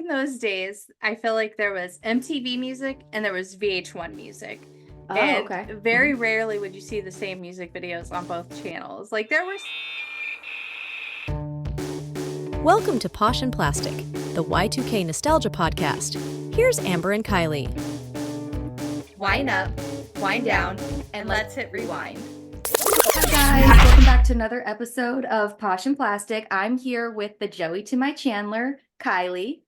in those days, I feel like there was MTV music and there was VH1 music. Oh, And okay. very rarely would you see the same music videos on both channels. Like there was. Welcome to Posh Plastic, the Y2K nostalgia podcast. Here's Amber and Kylie. Wind up, wind down, and let's hit rewind. Hi guys, welcome back to another episode of Posh Plastic. I'm here with the Joey to my Chandler, Kylie.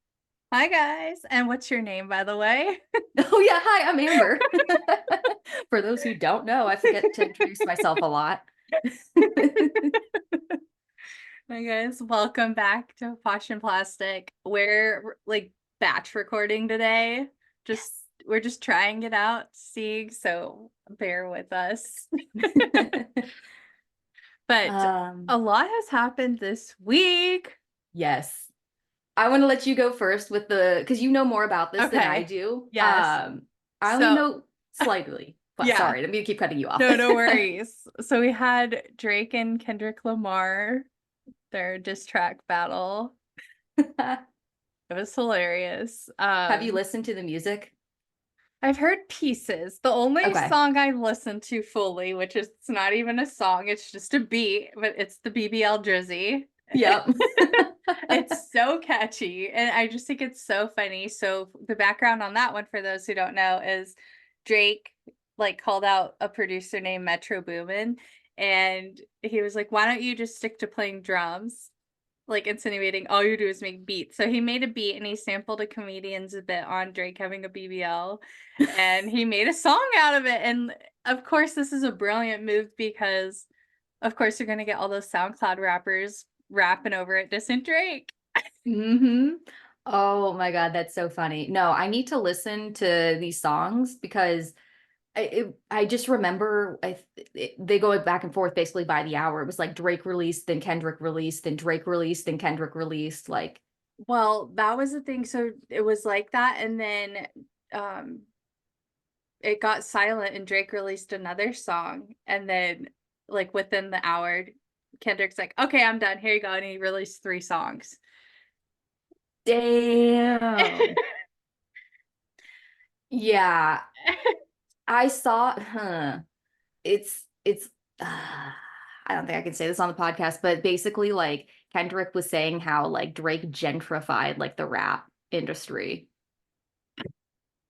Hi guys, and what's your name, by the way? Oh yeah, hi, I'm Amber. For those who don't know, I forget to introduce myself a lot. Hi guys, welcome back to Posh Plastic. We're like batch recording today. We're just trying it out, seeing, so bear with us. But a lot has happened this week. Yes. I want to let you go first with because you know more about this than I do. Yes. I only know slightly. But yeah. Sorry, let me keep cutting you off. No worries. So we had Drake and Kendrick Lamar, their diss track battle. It was hilarious. Have you listened to the music? I've heard pieces. The only song I listened to fully, which is it's not even a song, it's just a beat, but it's the BBL Drizzy. Yep. It's so catchy, and I just think it's so funny. So the background on that one, for those who don't know, is Drake like called out a producer named Metro Boomin, and he was like, why don't you just stick to playing drums? Like insinuating all you do is make beats. So he made a beat and he sampled a comedian's bit on Drake having a BBL, and he made a song out of it. And of course, this is a brilliant move because, of course, you're going to get all those SoundCloud rappers rapping over it, dissing Drake. Mm-hmm. Oh my God, that's so funny. No, I need to listen to these songs because I just remember they go back and forth basically by the hour. It was like Drake released, then Kendrick released, then Drake released, then Kendrick released. Like, well, that was the thing. So it was like that, and then it got silent, and Drake released another song, and then like within the hour, Kendrick's like, "Okay, I'm done. Here you go," and he released 3 songs. damn. Yeah. I saw, it's, I don't think I can say this on the podcast, but basically like Kendrick was saying how like Drake gentrified like the rap industry.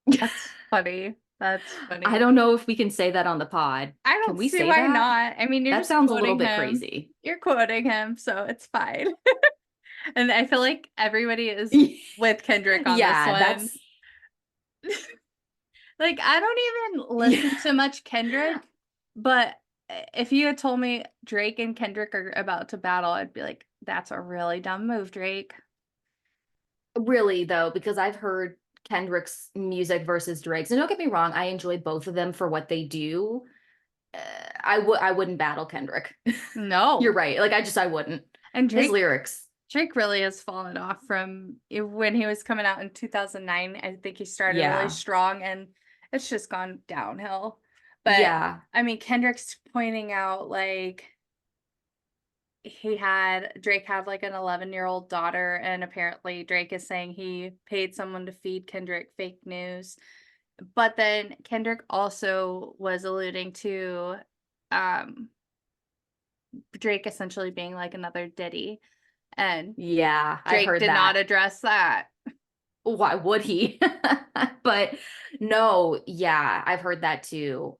That's funny. That's funny. I don't know if we can say that on the pod. I don't Can we see say why that? not. I mean, that sounds a little bit crazy. You're quoting him, so it's fine. And I feel like everybody is with Kendrick on this one. That's like, I don't even listen to much Kendrick, but if you had told me Drake and Kendrick are about to battle, I'd be like, that's a really dumb move, Drake. Really though, because I've heard Kendrick's music versus Drake's, and don't get me wrong, I enjoy both of them for what they do. I wouldn't battle Kendrick. No, you're right. Like I wouldn't. And Drake, his lyrics. Drake really has fallen off from when he was coming out in 2009. I think he started really strong, and it's just gone downhill. But yeah, I mean, Kendrick's pointing out like Drake had like an 11-year-old daughter, and apparently Drake is saying he paid someone to feed Kendrick fake news. But then Kendrick also was alluding to Drake essentially being like another Diddy. And yeah, Drake did not address that. Why would he? But no, yeah, I've heard that too.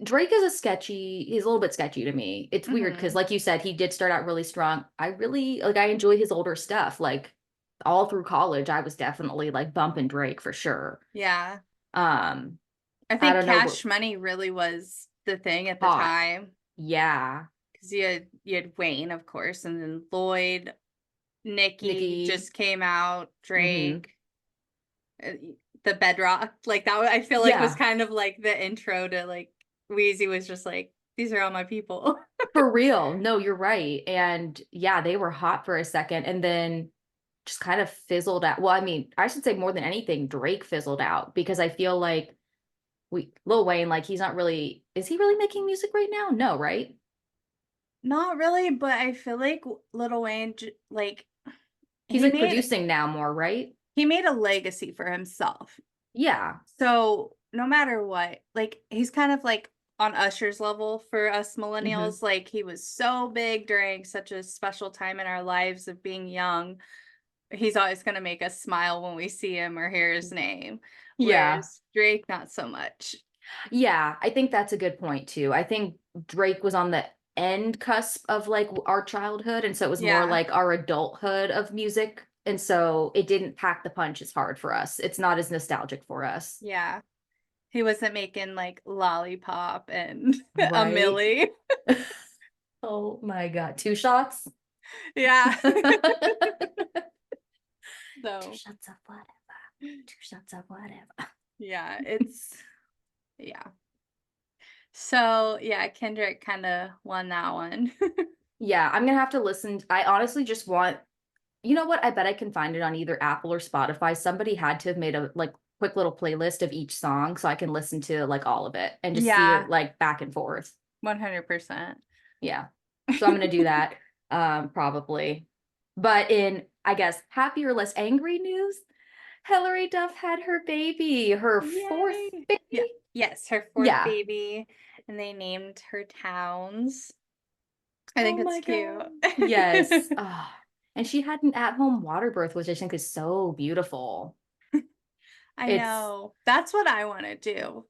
Drake is he's a little bit sketchy to me. It's weird because like you said, he did start out really strong. I enjoy his older stuff. Like all through college, I was definitely like bumping Drake for sure. Yeah. I think Cash Money really was the thing at the time. Yeah. Because you had Wayne, of course, and then Lloyd, Nicki just came out, Drake, the Bedrock. Like that, I feel like was kind of like the intro to like Weezy was just like, these are all my people. For real. No, you're right. And yeah, they were hot for a second and then just kind of fizzled out. Well, I mean, I should say more than anything, Drake fizzled out because I feel like Lil Wayne, like is he really making music right now? No, right? Not really, but I feel like Lil Wayne, like he's like producing now more, right? he made a legacy for himself. Yeah. So no matter what, like he's kind of like on Usher's level for us Mhm. millennials. Like he was so big during such a special time in our lives of being young. He's always going to make us smile when we see him or hear his name. Yeah. Whereas Drake, not so much. Yeah, I think that's a good point too. I think Drake was on the end cusp of like our childhood, and so it was more Yeah. like our adulthood of music. And so it didn't pack the punch as hard for us. It's not as nostalgic for us. Yeah. He wasn't making like Lollipop and a Right? Millie. Oh my God. Two shots? Yeah. Two So, shots of whatever. Two shots of whatever. yeah, yeah. So, yeah, Kendrick kind of won that one. Yeah, I'm gonna have to listen. I honestly just want, you know what? I bet I can find it on either Apple or Spotify. Somebody had to have made a like quick little playlist of each song so I can listen to like all of it and just see Yeah, it like back and forth. 100%. Yeah. So I'm gonna do that probably. But in I guess happy or less angry news, Hilary Duff had her baby, her fourth Yay. Yeah. baby. Yes, her fourth Yeah. baby, and they named her Towns. I think Oh it's my cute. God. Yes. And she had an at-home water birth, which I think is so beautiful. I It's know. That's what I want to do.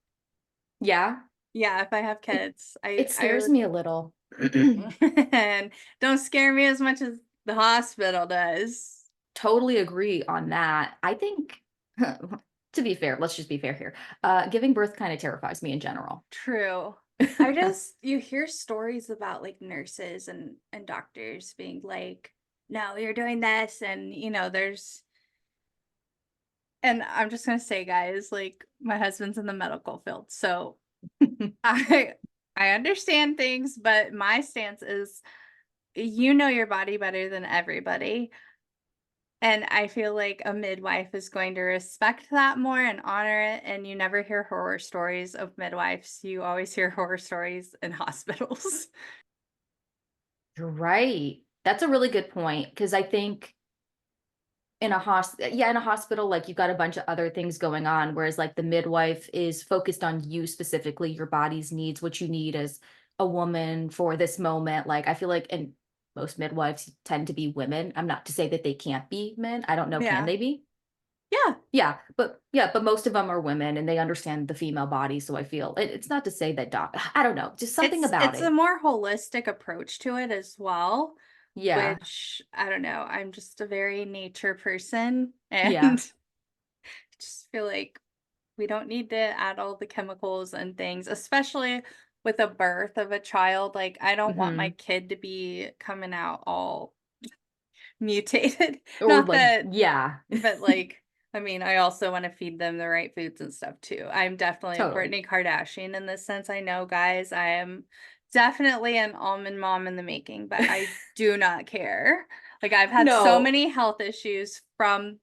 yeah. Yeah, if I have It, kids, it I scares would. me a little. And don't scare me as much as the hospital does. Totally agree on that. I think, to be fair, let's just be fair here. Giving birth kind of terrifies me in general. True. You hear stories about like nurses and doctors being like, no, you're doing this. And, and I'm just going to say, guys, like my husband's in the medical field. So I, I understand things, but my stance is you know your body better than everybody. And I feel like a midwife is going to respect that more and honor it. And you never hear horror stories of midwives. You always hear horror stories in hospitals. You're right. That's a really good point because I think in a hospital, like you've got a bunch of other things going on, whereas like the midwife is focused on you specifically, your body's needs, what you need as a woman for this moment. Like I feel like, and most midwives tend to be women. I'm not to say that they can't be men. I don't know. Can Yeah. they be? Yeah. Yeah, but most of them are women and they understand the female body. So I feel it's not to say that I don't know, just something about It's a it. more holistic approach to it as well, Yeah, which I don't know. I'm just a very nature person yeah. and just feel like we don't need to add all the chemicals and things, especially with a birth of a child. Like I don't want my Hmm. kid to be coming out all mutated. Or Not like, that, yeah, but like, I mean, I also want to feed them the right foods and stuff too. I'm definitely a totally. Kourtney Kardashian in this sense. I know, guys, I am definitely an almond mom in the making, but I do not care. Like, I've had so No, many health issues from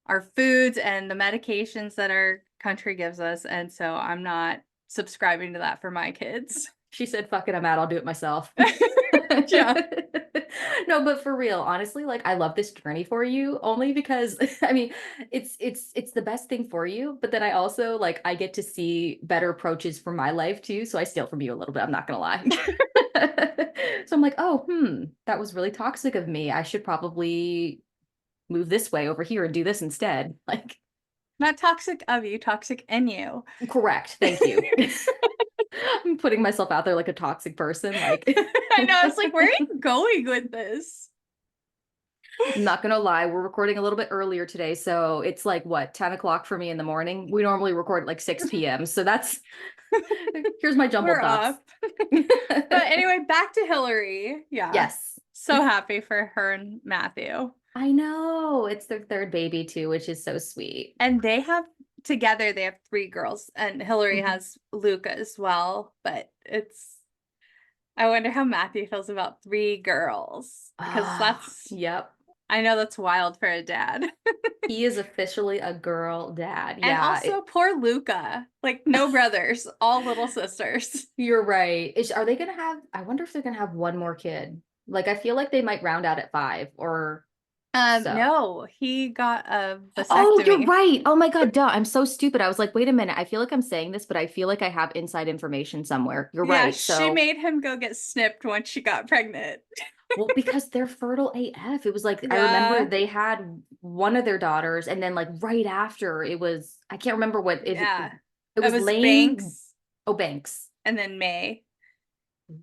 our foods and the medications that our country gives us. And so I'm not subscribing to that for my kids. she said, fuck it, I'm out. I'll do it myself. Yeah. No, but for real, honestly, like I love this journey for you only because I mean, it's the best thing for you, but then I also like I get to see better approaches for my life too, so I steal from you a little bit, I'm not gonna lie. So I'm like, oh, that was really toxic of me. I should probably move this way over here and do this instead. Like, Not toxic of you, toxic in you. correct. Thank you. I'm putting myself out there like a toxic person. Like, I know. It's like, where are you going with this? I'm not gonna lie, we're recording a little bit earlier today, so it's like what 10 o'clock for me in the morning. We normally record at like 6 p.m. So that's here's my jumbled We're thoughts. up. But anyway, back to Hilary. Yeah. Yes. So happy for her and Matthew. I know. It's their third baby too, which is so sweet. And together they have 3 girls, and Hilary Mhm. has Luca as well. But I wonder how Matthew feels about 3 girls, because Yep. I know that's wild for a dad. He is officially a girl dad. And Yeah, also poor Luca, like no brothers, all little sisters. you're right. Are they gonna have, I wonder if they're gonna have one more kid. Like I feel like they might round out at 5 or So. No, he got a Oh, you're vasectomy. right. Oh my God, duh. I'm so stupid. I was like, wait a minute. I feel like I'm saying this, but I feel like I have inside information somewhere. You're Yeah, right. she So, made him go get snipped once she got pregnant. well, because they're fertile AF. It was like, I remember Yeah, they had one of their daughters, and then like right after it was, I can't remember what yeah. it It was was Lane. Banks Oh, Banks. and then May.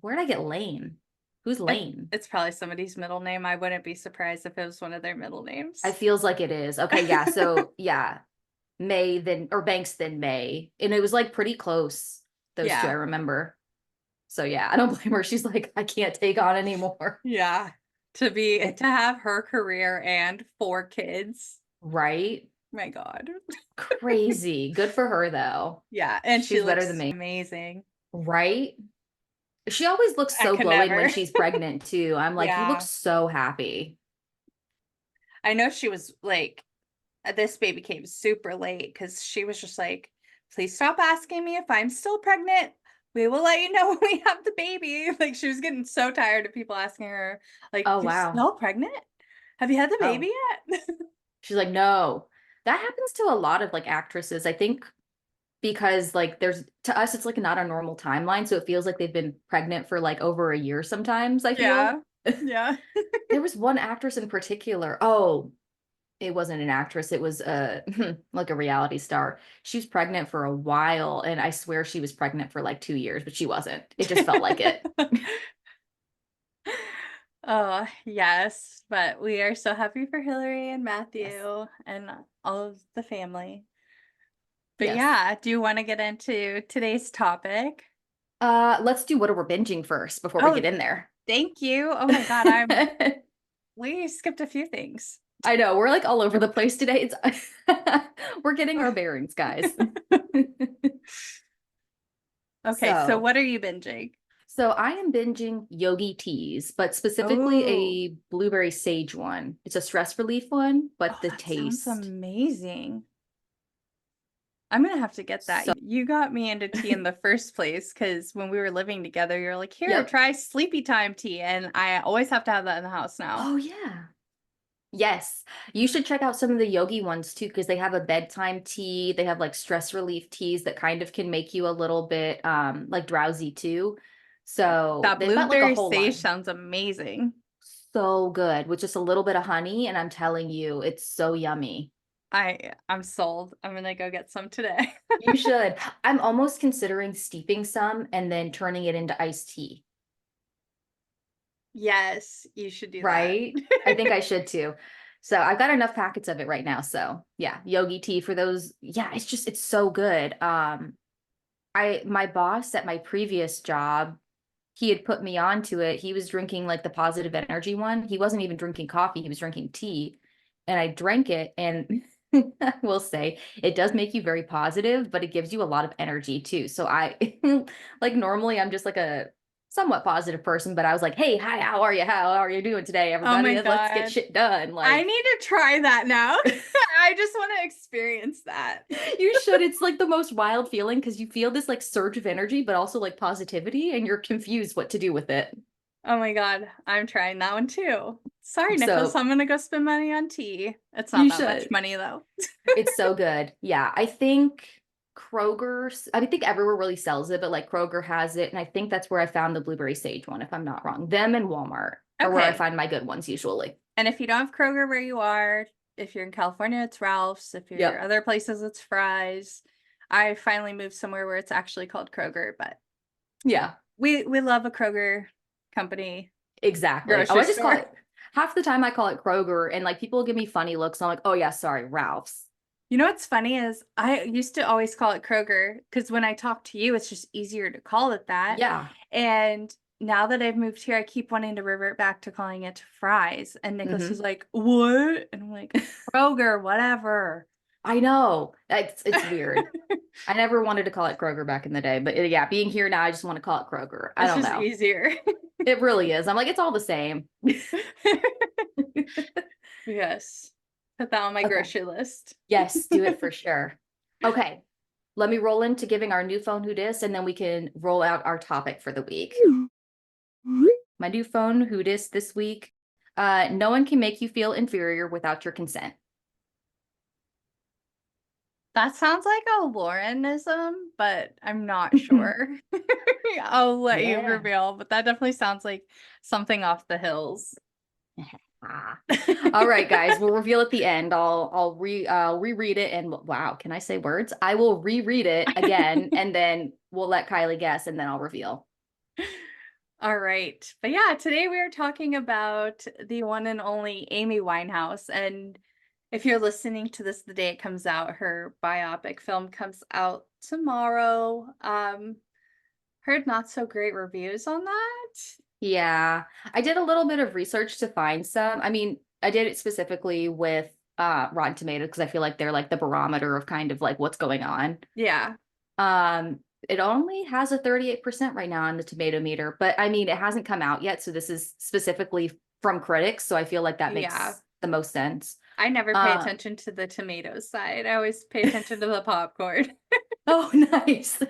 Where'd I get Lane? Who's It, Lane? it's probably somebody's middle name. I wouldn't be surprised if it was one of their middle I names. feels like it is. Okay, yeah. So yeah, May then or Banks then May. And it was like pretty close, those two, I Yeah, remember. So yeah, I don't blame her. She's like, I can't take on anymore. yeah. To have her career and 4 kids. Right? My God. Crazy. Good for her though. Yeah, and she She's better than looks me. amazing. Right? She always looks I so could glowing when never. she's pregnant too. I'm like, you look Yeah. so happy. I know she was like, this baby came super late because she was just like, please stop asking me if I'm still pregnant. We will let you know when we have the baby. Like she was getting so tired of people asking her, like, Oh you're wow. still pregnant? Have you had the Oh. baby yet? She's like, no. That happens to a lot of like actresses. I think because like there's to us it's like not a normal timeline, so it feels like they've been pregnant for like over a year sometimes, I feel. Yeah. Yeah. There was one actress in particular. Oh, it wasn't an actress, it was a like a reality star. She was pregnant for a while, and I swear she was pregnant for like 2 years, but she wasn't. It just felt like it. Oh, yes. But we are so happy for Hilary and Yes. Matthew and all of the family. But Yes. yeah, do you want to get into today's topic? Let's do what we're binging first before we Oh, get in there. thank you. Oh my God, we skipped a few things. I know we're like all over the place today. It's we're getting our bearings, guys. Okay, so So, what are you binging? so I am binging yogi teas, but specifically Oh, a blueberry sage one. It's a stress relief one, but the that sounds taste. amazing. I'm gonna have to get that. So, You got me into tea in the first place because when we were living together, you're like, here, yep. try sleepy time tea. And I always have to have that in the house now. Oh yeah. Yes. You should check out some of the yogi ones too, because they have a bedtime tea. They have like stress relief teas that kind of can make you a little bit like drowsy too. So That they've got like a blueberry whole sage line. sounds amazing. So good with just a little bit of honey, and I'm telling you, it's so yummy. I'm sold. I'm gonna go get some today. You should. I'm almost considering steeping some and then turning it into iced tea. Yes, you should do that. Right? I think I should too. So I've got enough packets of it right now. So yeah, yogi tea for those. Yeah, it's so good. My boss at my previous job, he had put me onto it. He was drinking like the positive energy one. He wasn't even drinking coffee, he was drinking tea. And I drank it, and I will say it does make you very positive, but it gives you a lot of energy too. So I like normally I'm just like a somewhat positive person, but I was like, hey, hi, how are you? How are you doing today, Oh my everybody? Let's get God. shit done. I Like need to try that now. I just want to experience that. you should. It's like the most wild feeling because you feel this like surge of energy, but also like positivity, and you're confused what to do with it. Oh my God, I'm trying that one too. Sorry, Nicholas, So I'm gonna go spend money on tea. It's not you that much should. money though. It's so good. Yeah, I think Kroger's, I think everywhere really sells it, but like Kroger has it. And I think that's where I found the blueberry sage one, if I'm not wrong. Them and Walmart are where I Okay. find my good ones usually. And if you don't have Kroger where you are, if you're in California, it's Ralph's. If you're Yep. other places, it's Fry's. I finally moved somewhere where it's actually called Kroger, but Yeah, we love a Kroger company exactly. Oh, grocery I just call store. it, half the time I call it Kroger, and like people give me funny looks. And I'm like, oh yeah, sorry, Ralph's. You know what's funny is I used to always call it Kroger because when I talk to you, it's just easier to call it that. Yeah. And now that I've moved here, I keep wanting to revert back to calling it Fry's. And Nicholas Hmm. was like, "What?" And I'm like, "Kroger, whatever." I know. It's weird. I never wanted to call it Kroger back in the day, but yeah, being here now, I just want to call it Kroger. I It's don't just know. easier. It really is. I'm like, it's all the same. Yes. Put that on my Okay. grocery list. Yes, do it for sure. Okay. Let me roll into giving our new phone who dis, and then we can roll out our topic for the week. My new phone who dis this week. No one can make you feel inferior without your consent. That sounds like a Laurenism, but I'm not sure. I'll let you Yeah. reveal, but that definitely sounds like something off the hills. All right, guys, we'll reveal at the end. I'll reread it, and wow, can I say words? I will reread it again, and then we'll let Kylie guess, and then I'll reveal. All right. But yeah, today we are talking about the one and only Amy Winehouse. And if you're listening to this the day it comes out, her biopic film comes out tomorrow. Heard not so great reviews on that. Yeah, I did a little bit of research to find some. I mean, I did it specifically with Rotten Tomatoes because I feel like they're like the barometer of kind of like what's going on. Yeah. It only has a 38% right now on the tomato meter, but I mean, it hasn't come out yet, so this is specifically from critics, so I feel like that makes Yeah. the most sense. I never pay attention to the tomato side. I always pay attention to the popcorn. Oh, nice.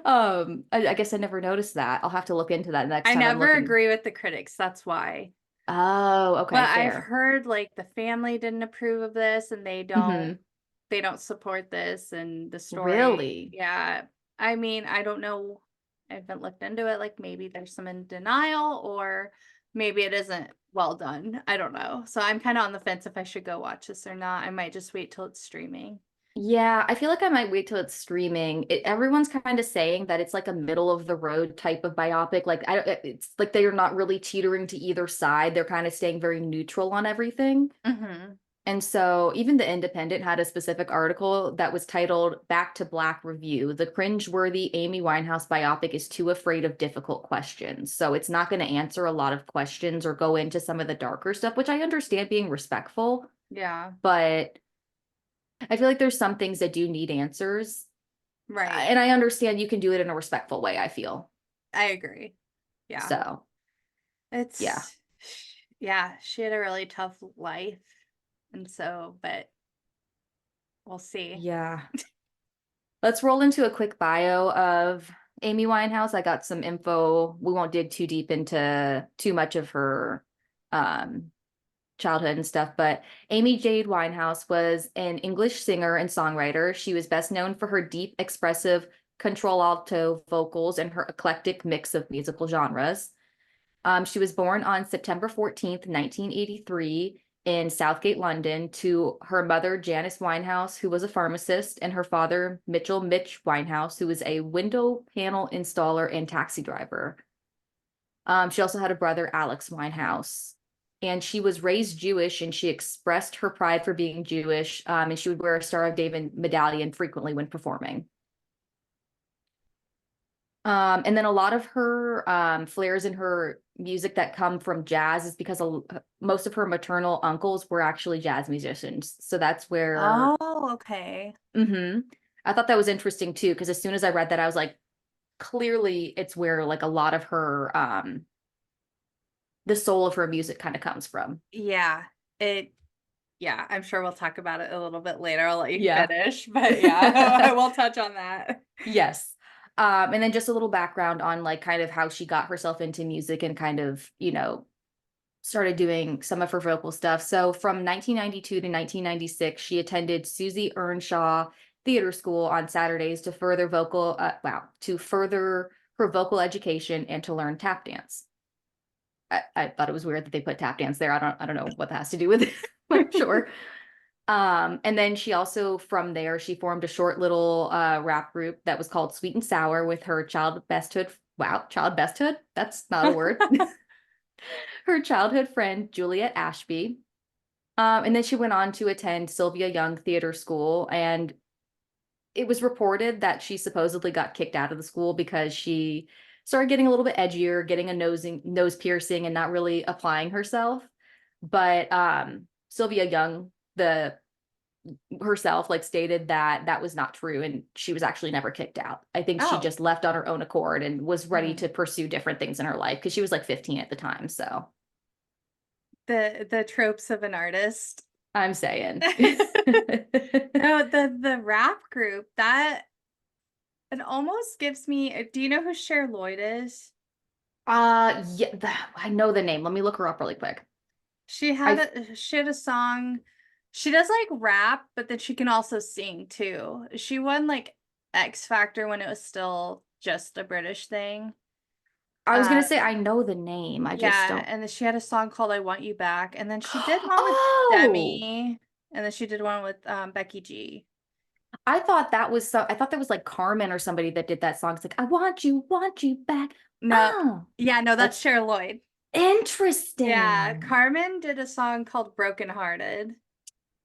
I guess I never noticed that. I'll have to look into that next I time I'm never looking. agree with the critics. That's why. Oh, okay, But I've fair. heard like the family didn't approve of this and Mhm. they don't support this and the story. Really? Yeah. I mean, I don't know. I haven't looked into it. Like maybe there's some in denial or maybe it isn't well done. I don't know. So I'm kind of on the fence if I should go watch this or not. I might just wait till it's streaming. Yeah, I feel like I might wait till it's streaming. Everyone's kind of saying that it's like a middle of the road type of biopic. Like it's like they're not really teetering to either side. They're kind of staying very neutral on everything. Mm-hmm. And so even The Independent had a specific article that was titled Back to Black Review. The cringeworthy Amy Winehouse biopic is too afraid of difficult questions. So it's not going to answer a lot of questions or go into some of the darker stuff, which I understand being respectful, Yeah. but I feel like there's some things that do need answers. Right. And I understand you can do it in a respectful way, I feel. I agree. Yeah. So, yeah. Yeah, she had a really tough life. And so, but we'll see. Yeah. Let's roll into a quick bio of Amy Winehouse. I got some info. We won't dig too deep into too much of her childhood and stuff, but Amy Jade Winehouse was an English singer and songwriter. She was best known for her deep, expressive contralto vocals and her eclectic mix of musical genres. She was born on September 14th, 1983 in Southgate, London, to her mother, Janice Winehouse, who was a pharmacist, and her father, Mitch Winehouse, who was a window panel installer and taxi driver. She also had a brother, Alex Winehouse. And she was raised Jewish, and she expressed her pride for being Jewish, and she would wear a Star of David medallion frequently when performing. And then a lot of her flares in her music that come from jazz is because most of her maternal uncles were actually jazz musicians. So that's where. Oh, okay. I thought that was interesting too, because as soon as I read that, I was like, clearly it's where like a lot of her the soul of her music kind of comes from. Yeah. Yeah, I'm sure we'll talk about it a little bit later. I'll let you Yeah. finish, but yeah, I will touch on that. Yes. And then just a little background on like kind of how she got herself into music and kind of, started doing some of her vocal stuff. So from 1992 to 1996, she attended Susie Earnshaw Theater School on Saturdays to further her vocal education and to learn tap dance. I thought it was weird that they put tap dance there. I don't know what that has to do with it. I'm sure. And then she also, from there, she formed a short little rap group that was called Sweet and Sour with her child besthood. Wow, child besthood? That's not a word. Her childhood friend, Juliet Ashby. And then she went on to attend Sylvia Young Theater School. And it was reported that she supposedly got kicked out of the school because she started getting a little bit edgier, getting a nose piercing and not really applying herself. But Sylvia Young, herself like stated that was not true and she was actually never kicked out. I think she just left on her own accord and was ready to pursue different things in her life because she was like 15 at the time. So the tropes of an artist. I'm saying. No, the rap group, that it almost gives me, do you know who Cher Lloyd is? Yeah, I know the name. Let me look her up really quick. She I had a song. She does like rap, but then she can also sing too. She won like X Factor when it was still just a British thing. I was gonna say Um, I know the name. I just yeah, don't. and then she had a song called "I Want You Back," and then she did one with Oh, Demi, and then she did one with Becky G. I thought that was I thought that was like Carmen or somebody that did that song. It's like, I want you back. No, Oh, yeah, no, that's that's Cheryl Lloyd. Yeah, interesting. Carmen did a song called "Broken Hearted."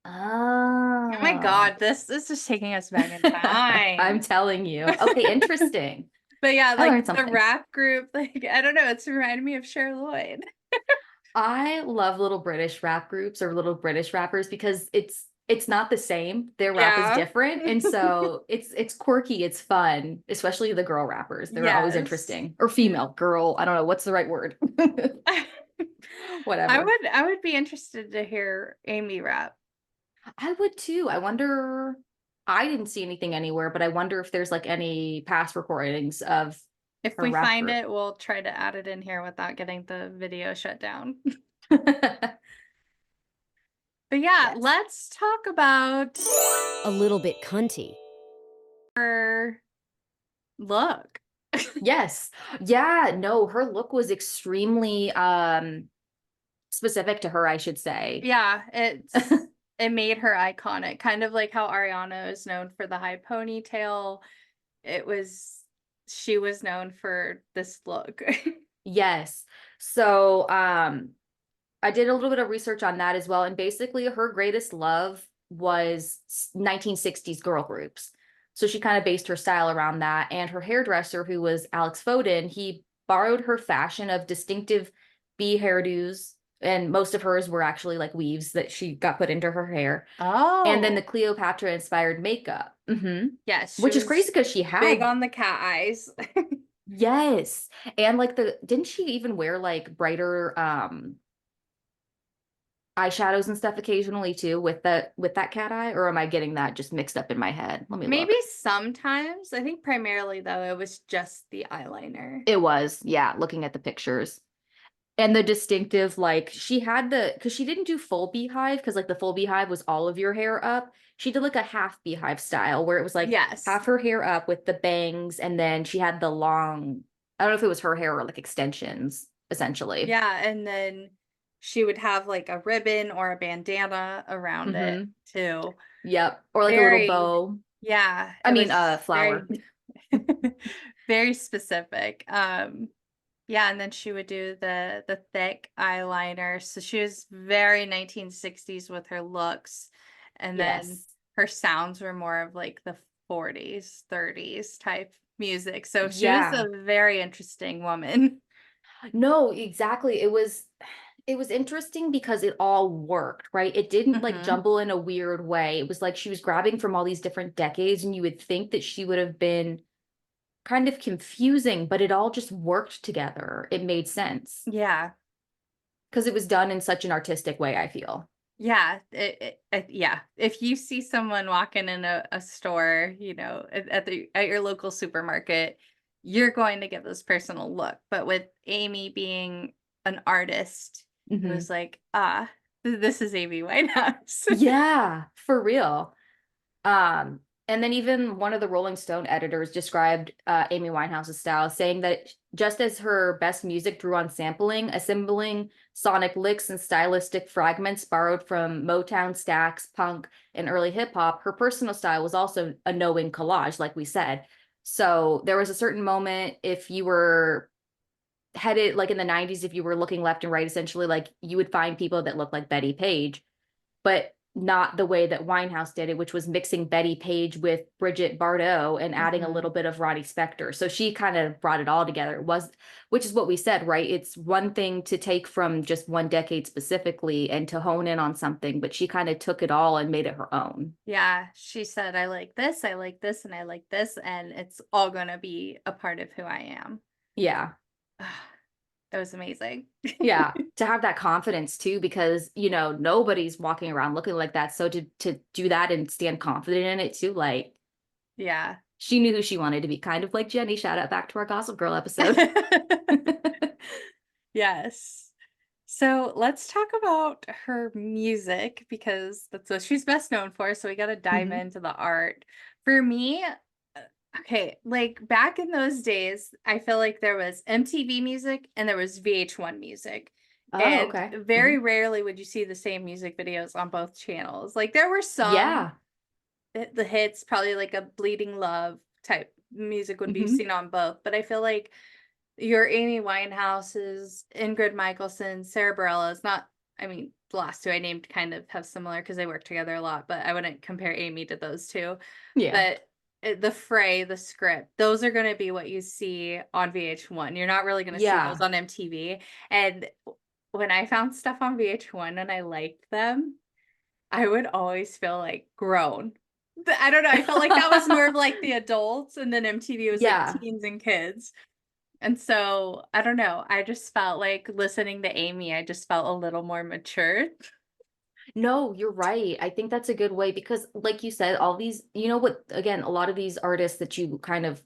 Oh my Oh. God, this is taking us back in I'm time. telling you. Okay, interesting. But yeah, I like learned the something. rap group, like I don't know, it's reminded me of Cheryl Lloyd. I love little British rap groups or little British rappers because it's not the same. Their rap is Yeah. different. And so it's quirky, it's fun, especially the girl rappers. They're always Yes. interesting. Or female, girl. I don't know what's the right word. Whatever. I would be interested to hear Amy rap. I would too. I wonder, I didn't see anything anywhere, but I wonder if there's like any past recordings of If her we rap find group. it, we'll try to add it in here without getting the video shut down. But yeah, Yes. let's talk about A little bit cunty. her look. Yes. Yeah, no, her look was extremely specific to her, I should say. Yeah, it made her iconic, kind of like how Ariana is known for the high ponytail. It was she was known for this look. Yes. So, I did a little bit of research on that as well, and basically her greatest love was 1960s girl groups. So she kind of based her style around that, and her hairdresser, who was Alex Foden, he borrowed her fashion of distinctive bee hairdos, and most of hers were actually like weaves that she got put into her hair. And then the Oh, Cleopatra inspired makeup. yes, she Which is crazy was because she big had, on the cat eyes. yes. And like didn't she even wear like brighter eyeshadows and stuff occasionally too with that cat eye? Or am I getting that just mixed up in my head? Let me Maybe look. sometimes. I think primarily though it was just the eyeliner. It was, yeah, looking at the pictures. And the distinctive, like she had because she didn't do full beehive, because like the full beehive was all of your hair up. She did like a half beehive style where it was like Yes. half her hair up with the bangs, and then she had the long, I don't know if it was her hair or like extensions, essentially. Yeah, and then she would have like a ribbon or a bandana around it Mm-hmm. too. Yep. Or like a little Very, bow. yeah, I it mean, was flower. very very specific. Yeah, and then she would do the thick eyeliner. So she was very 1960s with her looks. And then Yes. her sounds were more of like the 40s, 30s type music. So she was Yeah. a very interesting woman. No, exactly. It was interesting because it all worked, right? It didn't like Hmm. jumble in a weird way. It was like she was grabbing from all these different decades, and you would think that she would have been kind of confusing, but it all just worked together. It made sense Yeah. because it was done in such an artistic way, I feel. Yeah, yeah. If you see someone walking in a store, you know, at your local supermarket, you're going to give this person a look. But with Amy being an artist, it Hmm. was like, this is Amy Winehouse. Yeah, for real. Um, and then even one of the Rolling Stone editors described Amy Winehouse's style, saying that just as her best music drew on sampling, assembling sonic licks and stylistic fragments borrowed from Motown, Stax, punk, and early hip hop, her personal style was also a knowing collage, like we said. So there was a certain moment, if you were headed like in the 90s, if you were looking left and right, essentially, like you would find people that looked like Betty Page, but not the way that Winehouse did it, which was mixing Betty Page with Bridget Bardot and adding a Hmm. little bit of Ronnie Spector. So she kind of brought it all together. Which is what we said, right? It's one thing to take from just one decade specifically and to hone in on something, but she kind of took it all and made it her own. Yeah, she said, I like this, and I like this, and it's all going to be a part of who I am. Yeah. That was amazing. Yeah. To have that confidence too, because nobody's walking around looking like that. So to do that and stand confident in it too, like Yeah. She knew who she wanted to be, kind of like Jenny. Shout out back to our Gossip Girl episode. Yes. So let's talk about her music because that's what she's best known for. So we got to dive Mhm. into the art. For me, okay, like back in those days, I feel like there was MTV music and there was VH1 music. Oh, And okay. very rarely would you see the same music videos on both channels. Like there were some, Yeah. the hits, probably like a Bleeding Love type music would be Mhm. seen on both. But I feel like your Amy Winehouse's, Ingrid Michaelson, Sarah Bareilles, not, I mean, the last two I named kind of have similar because they work together a lot, but I wouldn't compare Amy to those two. Yeah. But the fray, the script, those are going to be what you see on VH1. You're not really going to see those Yeah. on MTV. And when I found stuff on VH1 and I liked them, I would always feel like grown. I don't know. I felt like that was more of like the adults, and then MTV was like Yeah. teens and kids. And so, I don't know, I just felt like listening to Amy, I just felt a little more mature. No, you're right. I think that's a good way because, like you said, all these, you know what, again, a lot of these artists that you kind of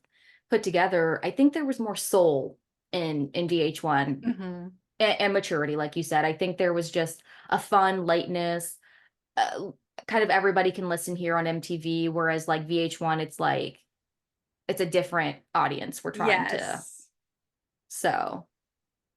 put together, I think there was more soul in VH1 Mhm. and maturity, like you said. I think there was just a fun lightness. Uh, Kind of everybody can listen here on MTV, whereas like VH1, it's like it's a different audience we're trying to. Yes. So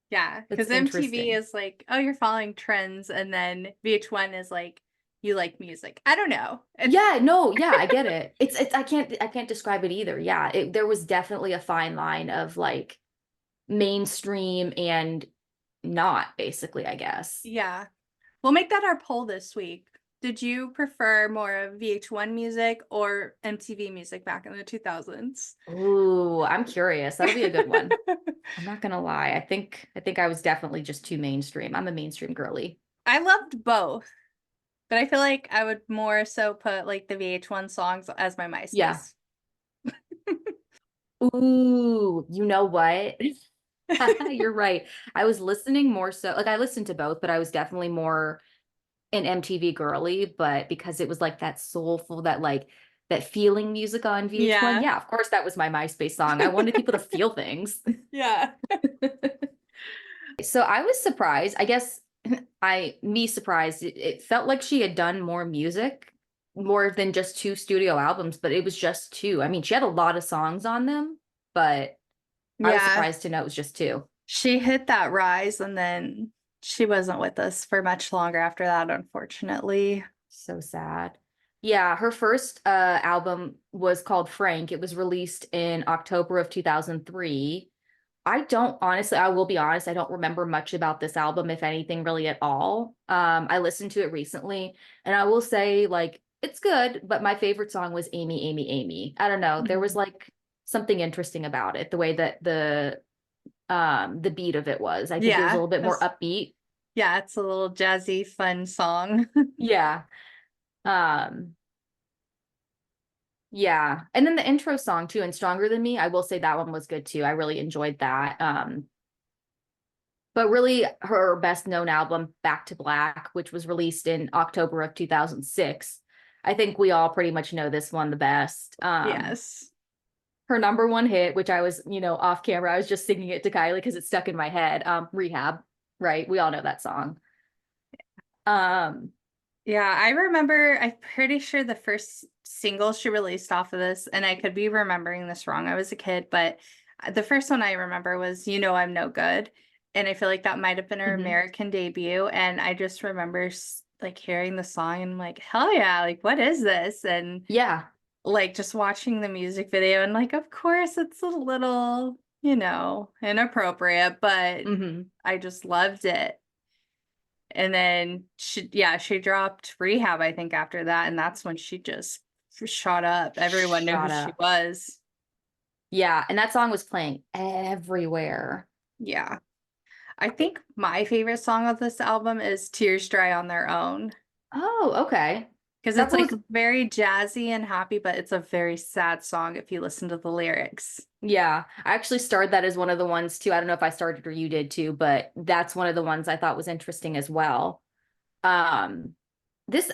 Yeah, it's because MTV interesting. is like, oh, you're following trends, and then VH1 is like, you like music. I don't know. It's Yeah, no, yeah, I get it. It's I can't describe it either. Yeah, there was definitely a fine line of like mainstream and not, basically, I guess. yeah. We'll make that our poll this week. Did you prefer more of VH1 music or MTV music back in the 2000s? Ooh, I'm curious. That'll be a good one. I'm not gonna lie. I think I was definitely just too mainstream. I'm a mainstream girly. I loved both. But I feel like I would more so put like the VH1 songs as my Yeah. MySpace. Ooh, you know what? You're right. I was listening more so, like I listened to both, but I was definitely more an MTV girly, but because it was like that soulful, that like that feeling music on VH1. Yeah. Yeah, of course that was my MySpace song. I wanted people to feel things. Yeah. So I was surprised. I guess me surprised. It felt like she had done more music, more than just two studio albums, but it was just two. I mean, she had a lot of songs on them, but I was Yeah. surprised to know it was just two. She hit that rise and then she wasn't with us for much longer after that, unfortunately. So sad. Yeah, her first album was called Frank. It was released in October of 2003. I will be honest, I don't remember much about this album, if anything, really at all. I listened to it recently, and I will say, like, it's good, but my favorite song was Amy, Amy, Amy. I don't know. There was Mhm. like something interesting about it, the way that the beat of it was. I think it was a Yeah. little bit more upbeat. Yeah, it's a little jazzy, fun song. Yeah. Um, Yeah. And then the intro song too, and Stronger Than Me, I will say that one was good too. I really enjoyed that. But really her best known album, Back to Black, which was released in October of 2006. I think we all pretty much know this one the best. Yes. Her number one hit, which I was, off camera, I was just singing it to Kylie because it stuck in my head. Rehab, right? We all know that song. Um, Yeah, I remember, I'm pretty sure the first single she released off of this, and I could be remembering this wrong. I was a kid, but the first one I remember was You Know I'm No Good. And I feel like that might have been her mhm. American debut. And I just remember like hearing the song and I'm like, hell yeah, like what is this? And Yeah. like just watching the music video and like, of course it's a little, inappropriate, but Hmm. I just loved it. And then she dropped Rehab, I think, after that. And that's when she just shot up. Everyone knew who Shut she up. was. Yeah. And that song was playing everywhere. Yeah. I think my favorite song of this album is Tears Dry on Their Own. Oh, okay. Because That it's like was, very jazzy and happy, but it's a very sad song if you listen to the lyrics. yeah. I actually starred that as one of the ones too. I don't know if I started or you did too, but that's one of the ones I thought was interesting as well. Um,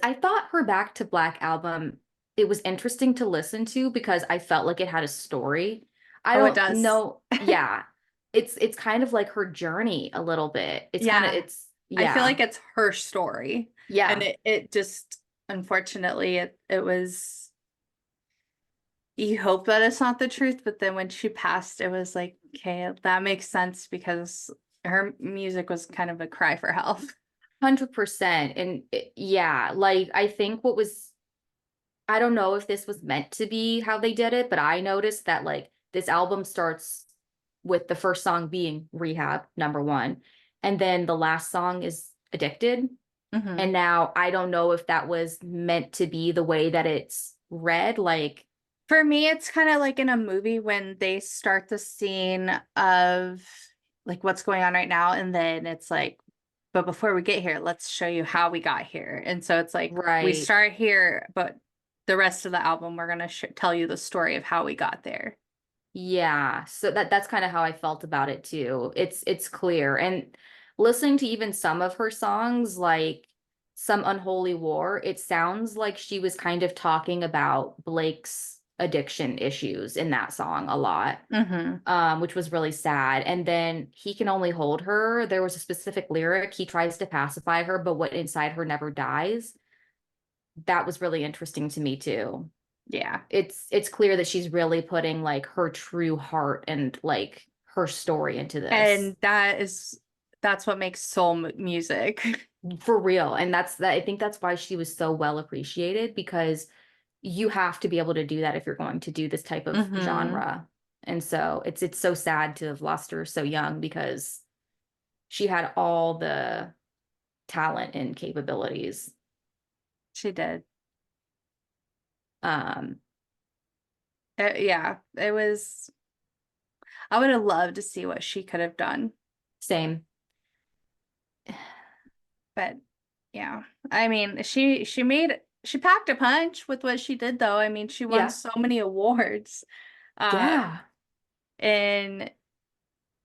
I thought her Back to Black album, it was interesting to listen to because I felt like it had a story. I Oh, it don't does. know. Yeah. It's kind of like her journey a little bit. It's kind of Yeah. it's I feel yeah. like it's her story. And Yeah. it just, unfortunately, it was, you hope that it's not the truth, but then when she passed, it was like, okay, that makes sense because her music was kind of a cry for help. 100%. And yeah, like I think what was I don't know if this was meant to be how they did it, but I noticed that like this album starts with the first song being Rehab, number one, and then the last song is Addicted. Hmm. And now I don't know if that was meant to be the way that it's read. Like, For me, it's kind of like in a movie when they start the scene of like what's going on right now, and then it's like, but before we get here, let's show you how we got here. And so it's like we right. start here, but the rest of the album, we're gonna tell you the story of how we got there. Yeah. So that's kind of how I felt about it too. It's clear. And listening to even some of her songs, like Some Unholy War, it sounds like she was kind of talking about Blake's addiction issues in that song a lot. Hmm. Which was really sad. And then He Can Only Hold Her, there was a specific lyric. He tries to pacify her, but what inside her never dies. That was really interesting to me too. Yeah. It's clear that she's really putting like her true heart and like her story into this. And that's what makes soul music. For real. And I think that's why she was so well appreciated, because you have to be able to do that if you're going to do this type of Hmm. genre. And so it's so sad to have lost her so young, because she had all the talent and capabilities. She did. Um, Yeah, it was, I would have loved to see what she could have done. Same. But yeah, I mean, she packed a punch with what she did though. I mean, she won Yeah. so many awards. Yeah. In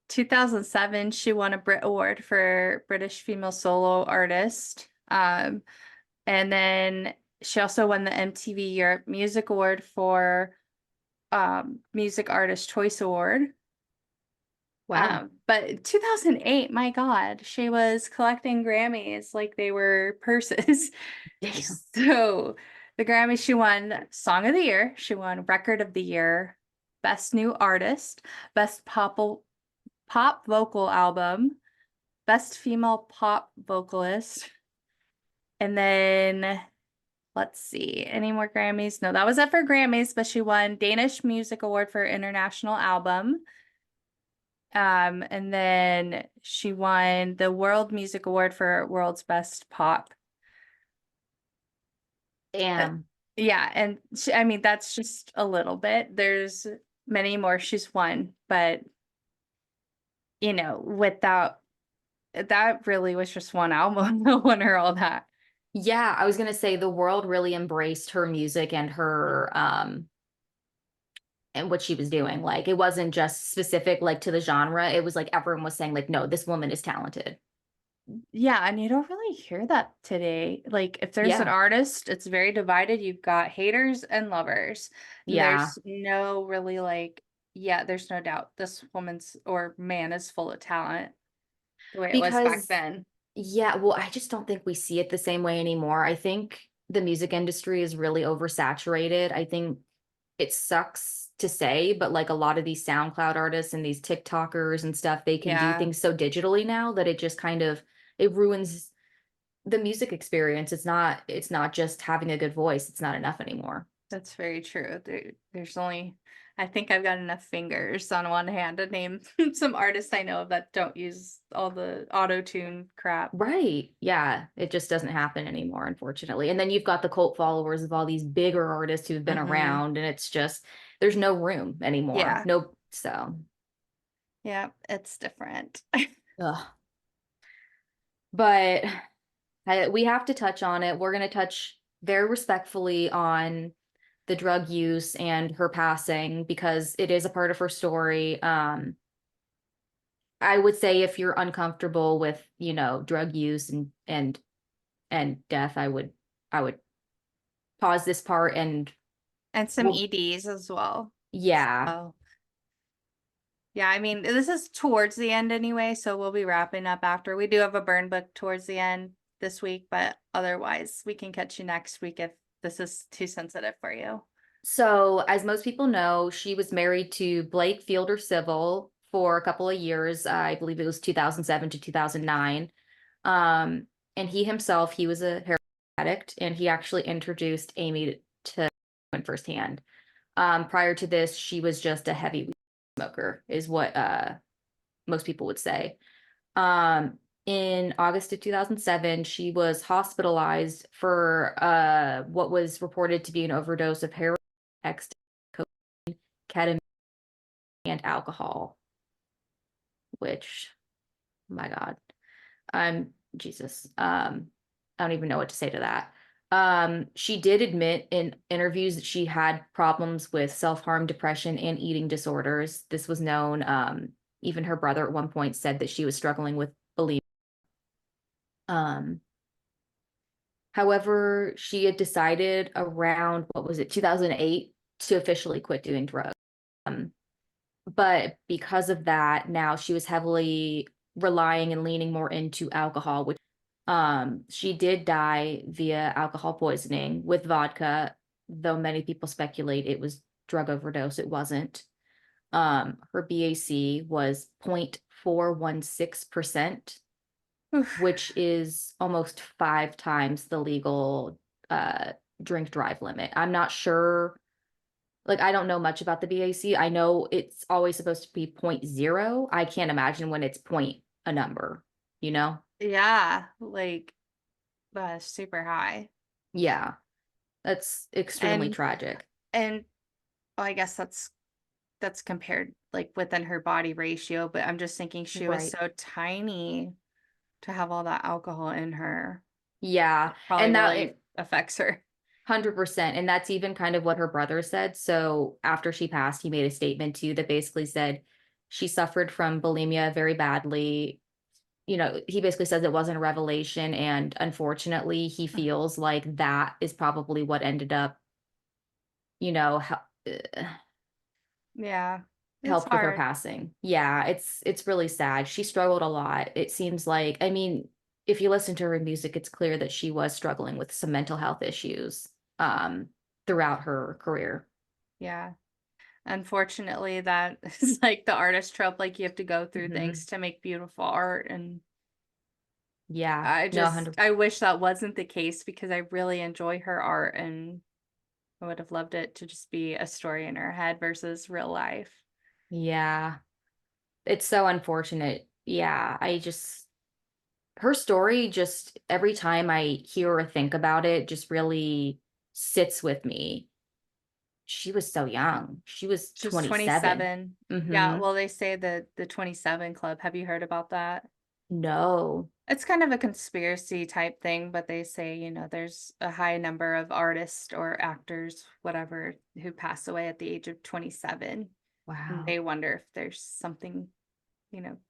2007, she won a Brit Award for British Female Solo Artist. And then she also won the MTV Europe Music Award for Music Artist Choice Award. Wow. But 2008, my God, she was collecting Grammys like they were purses. Damn. So the Grammys, she won Song of the Year, she won Record of the Year, Best New Artist, Best Pop Vocal Album, Best Female Pop Vocalist, and then let's see, any more Grammys? No, that was it for Grammys, but she won Danish Music Award for International Album. And then she won the World Music Award for World's Best Pop. Uh, Damn. yeah, and I mean that's just a little bit. There's many more she's won, but without that really was just one album that won her all that. Yeah, I was gonna say the world really embraced her music and her and what she was doing. Like it wasn't just specific like to the genre. It was like everyone was saying like, no, this woman is talented. Yeah, and you don't really hear that today. Like if there's an Yeah. artist, it's very divided. You've got haters and lovers. And Yeah. there's no really like, yeah, there's no doubt this woman's or man is full of talent the way it was back Because then. yeah, well, I just don't think we see it the same way anymore. I think the music industry is really oversaturated. I think it sucks to say, but like a lot of these SoundCloud artists and these TikTokers and stuff, they can do Yeah, things so digitally now that it just kind of it ruins the music experience. It's not just having a good voice. It's not enough anymore. that's very true. There's only, I think I've got enough fingers on one hand to name some artists I know of that don't use all the auto tune crap. Right. Yeah. It just doesn't happen anymore, unfortunately. And then you've got the cult followers of all these bigger artists who've been Hmm. around, and it's just there's no room anymore. Yeah, Nope. So yeah, it's different. ugh. But we have to touch on it. We're going to touch very respectfully on the drug use and her passing because it is a part of her story. I would say if you're uncomfortable with, drug use and death, I would pause this part and And some Well, EDs as well. yeah. Oh. Yeah, I mean, this is towards the end anyway, so we'll be wrapping up after. We do have a burn book towards the end this week, but otherwise we can catch you next week if this is too sensitive for you. So, as most people know, she was married to Blake Fielder Civil for a couple of years. I believe it was 2007 to 2009. And he himself, he was a heroin addict, and he actually introduced Amy to heroin firsthand. Prior to this, she was just a heavy smoker, is what most people would say. In August of 2007, she was hospitalized for what was reported to be an overdose of heroin, ecstasy, cocaine, ketamine, and alcohol. Which, my God, Jesus. I don't even know what to say to that. She did admit in interviews that she had problems with self-harm, depression, and eating disorders. This was known. Even her brother at one point said that she was struggling with bulimia. However, she had decided around, what was it, 2008 to officially quit doing drugs. But because of that, now she was heavily relying and leaning more into alcohol, which she did die via alcohol poisoning with vodka, though many people speculate it was drug overdose. It wasn't. Her BAC was 0.416%, which is almost 5 times the legal drink drive limit. I'm not sure. Like, I don't know much about the BAC. I know it's always supposed to be 0.0. I can't imagine when it's point a number, you know? Yeah, like that's super high. Yeah. That's extremely And tragic. well, I guess that's compared like within her body ratio, but I'm just thinking she was Right. so tiny to have all that alcohol in her. Yeah. It probably And that really affects her. 100%. And that's even kind of what her brother said. So after she passed, he made a statement too that basically said she suffered from bulimia very badly. You know, he basically says it wasn't a revelation. And unfortunately, he feels like that is probably what ended up, you know, Yeah. It's helped with her hard. passing. Yeah, it's really sad. She struggled a lot. It seems like, I mean, if you listen to her music, it's clear that she was struggling with some mental health issues throughout her career. Yeah. Unfortunately, that is like the artist trope, like you have to go through Mhm. things to make beautiful art. And Yeah, no, 100. I wish that wasn't the case because I really enjoy her art and I would have loved it to just be a story in her head versus real life. Yeah, it's so unfortunate. Yeah, her story just every time I hear or think about it just really sits with me. She was so young. She was She was 27. 27. Yeah, Mm-hmm. well, they say the 27 Club. Have you heard about that? No. It's kind of a conspiracy type thing, but they say, there's a high number of artists or actors, whatever, who pass away at the age of 27. And Wow. they wonder if there's something,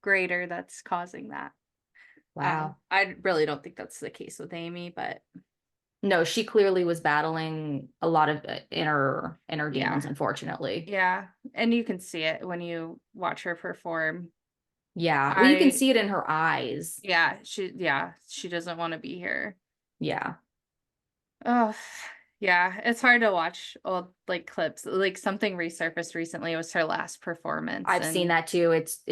greater that's causing that. Wow. I really don't think that's the case with Amy, but No, she clearly was battling a lot of inner yeah. demons, unfortunately. Yeah. And you can see it when you watch her perform. Yeah. Well, you can I see it in her eyes. yeah, she doesn't want to be here. Yeah. Oh, yeah, it's hard to watch old like clips. Like something resurfaced recently. It was her last performance, I've seen and that too. it's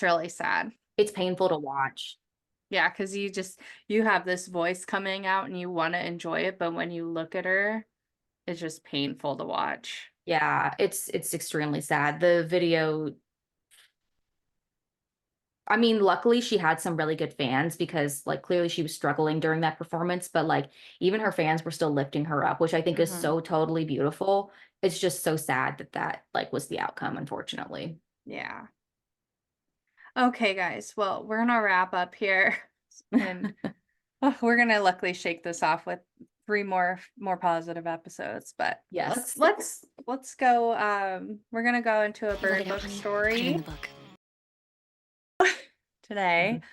really sad. It's painful to watch. Yeah, because you have this voice coming out and you want to enjoy it, but when you look at her, it's just painful to watch. Yeah, it's extremely sad. The video, I mean, luckily she had some really good fans because like clearly she was struggling during that performance, but like even her fans were still lifting her up, which I think is Hmm. so totally beautiful. It's just so sad that like was the outcome, unfortunately. Yeah. Okay, guys. Well, we're gonna wrap up here, and we're gonna luckily shake this off with 3 more positive episodes. But Yes. let's go. We're gonna go into a Look bird it out book for me. Put it in story the book. today. Mhm.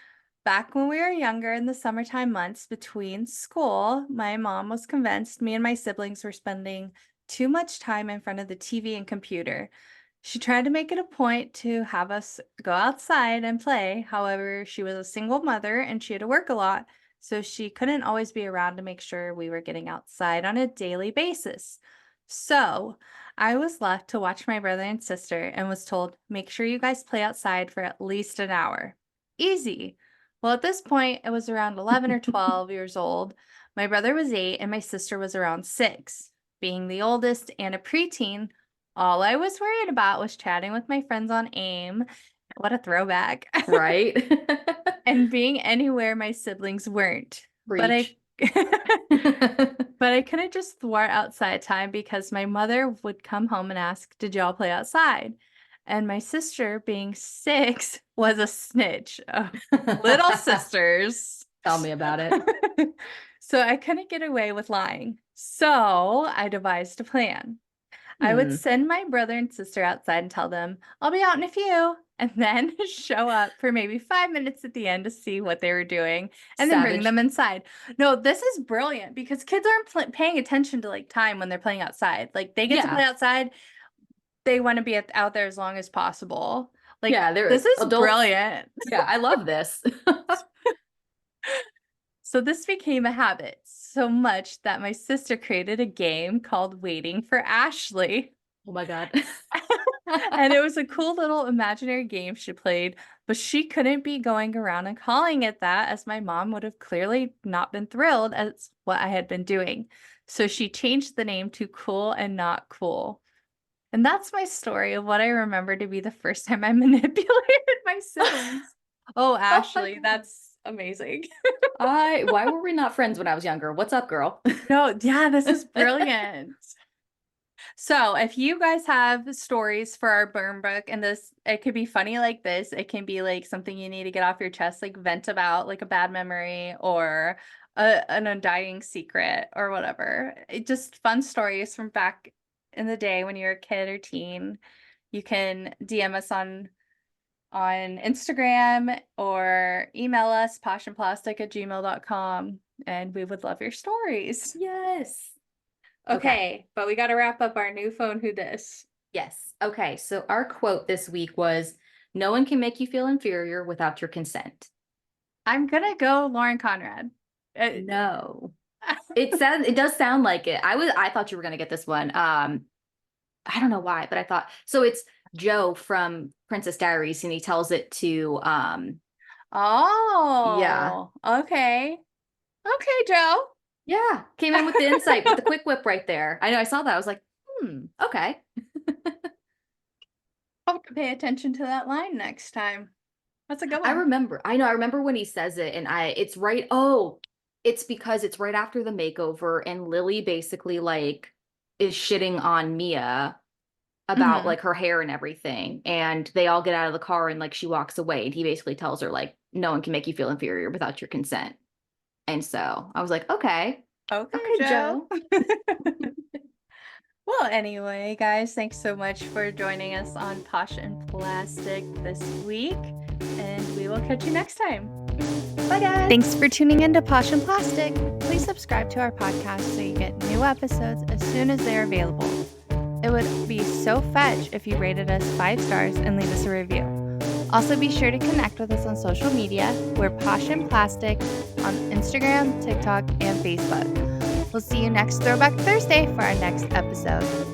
Back when we were younger in the summertime months between school, my mom was convinced me and my siblings were spending too much time in front of the TV and computer. She tried to make it a point to have us go outside and play. However, she was a single mother and she had to work a lot, so she couldn't always be around to make sure we were getting outside on a daily basis. So I was left to watch my brother and sister and was told, make sure you guys play outside for at least an hour. Easy. Well, at this point, it was around 11 or 12 years old. My brother was 8 and my sister was around 6. Being the oldest and a preteen, all I was worried about was chatting with my friends on AIM. What a throwback. Right? And being anywhere my siblings weren't. But Preach. but I couldn't just thwart outside time because my mother would come home and ask, did y'all play outside? And my sister, being 6, was a snitch. Oh, little sisters. Tell me about it. So I couldn't get away with lying. So I devised a plan. I would send my brother and sister outside and tell them, I'll be out in a few, and then show up for maybe 5 minutes at the end to see what they were doing and then bring Savage. them inside. No, this is brilliant because kids aren't paying attention to like time when they're playing outside. Like they get to play outside. They want to be out there as long as possible. Like, this is adults. Brilliant. Yeah, I love this. So this became a habit so much that my sister created a game called Waiting for Ashley. Oh my God. And it was a cool little imaginary game she played, but she couldn't be going around and calling it that, as my mom would have clearly not been thrilled as what I had been doing. So she changed the name to Cool and Not Cool. And that's my story of what I remember to be the first time I manipulated my siblings. Oh, Ashley, that's amazing. Why were we not friends when I was younger? What's up, girl? No, yeah, this is brilliant. So if you guys have stories for our burn book, and it could be funny like this, it can be like something you need to get off your chest, like vent about, like a bad memory or an undying secret or whatever. Just fun stories from back in the day when you were a kid or teen. You can DM us on Instagram or email us poshandplastic@gmail.com, and we would love your stories. Yes. Okay, but we got to wrap up our new phone who dis. Yes. Okay. So our quote this week was, no one can make you feel inferior without your consent. I'm gonna go Lauren Conrad. No. It does sound like it. I thought you were gonna get this one. I don't know why, but I thought so. It's Joe from Princess Diaries, and he tells it to Oh yeah. Okay, Joe. Yeah, came in with the insight with the quick whip right there. I know, I saw that. I was like, okay. I'll have to pay attention to that line next time. That's a good one. I remember when he says it, and it's right. Oh, it's because it's right after the makeover, and Lily basically like is shitting on Mia about like her hair and everything, and they all get out of the car and like she walks away, and he basically tells her like, no one can make you feel inferior without your consent. And so I was like, okay, Joe. Well, anyway, guys, thanks so much for joining us on Posh and Plastic this week, and we will catch you next time. Bye, guys. Thanks for tuning in to Posh and Plastic. Please subscribe to our podcast so you get new episodes as soon as they're available. It would be so fetch if you rated us 5 stars and leave us a review. Also, be sure to connect with us on social media. We're Posh and Plastic on Instagram, TikTok, and Facebook. We'll see you next Throwback Thursday for our next episode.